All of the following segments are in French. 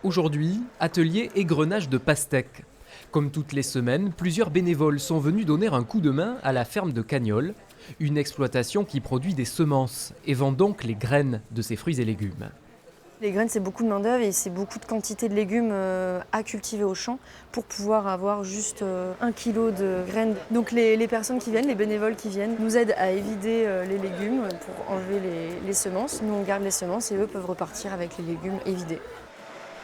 Aujourd'hui, atelier égrenage de pastèques. Comme toutes les semaines, plusieurs bénévoles sont venus donner un coup de main à la ferme de Cagnols, une exploitation qui produit des semences et vend donc les graines de ses fruits et légumes. Les graines, c'est beaucoup de main-d'œuvre et c'est beaucoup de quantité de légumes à cultiver au champ pour pouvoir avoir juste 1 kilo de graines. Donc les personnes qui viennent, les bénévoles qui viennent, nous aident à évider les légumes pour enlever les semences. Nous, on garde les semences et eux peuvent repartir avec les légumes évidés.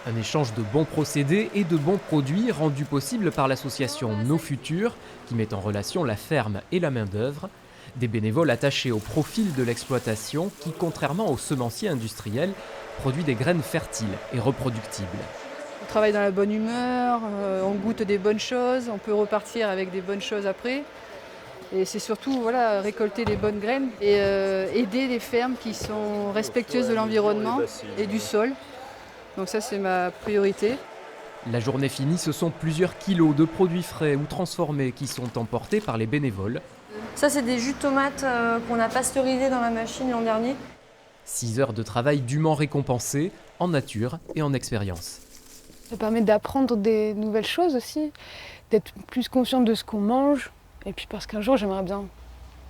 Un échange de bons procédés et de bons produits rendu possible par l'association Nos Futurs, qui met en relation la ferme et la main-d'œuvre. Des bénévoles attachés au profil de l'exploitation qui, contrairement aux semenciers industriels, produit des graines fertiles et reproductibles. On travaille dans la bonne humeur, on goûte des bonnes choses, on peut repartir avec des bonnes choses après. Et c'est surtout voilà, récolter les bonnes graines et aider les fermes qui sont respectueuses de l'environnement et du sol. Donc ça, c'est ma priorité. La journée finie, ce sont plusieurs kilos de produits frais ou transformés qui sont emportés par les bénévoles. Ça, c'est des jus de tomates qu'on a pasteurisés dans la machine l'an dernier. 6 heures de travail dûment récompensées, en nature et en expérience. Ça permet d'apprendre des nouvelles choses aussi, d'être plus consciente de ce qu'on mange. Et puis parce qu'un jour, j'aimerais bien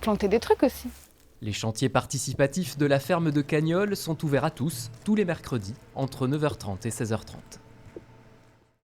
planter des trucs aussi. Les chantiers participatifs de la ferme de Cagnols sont ouverts à tous les mercredis entre 9h30 et 16h30.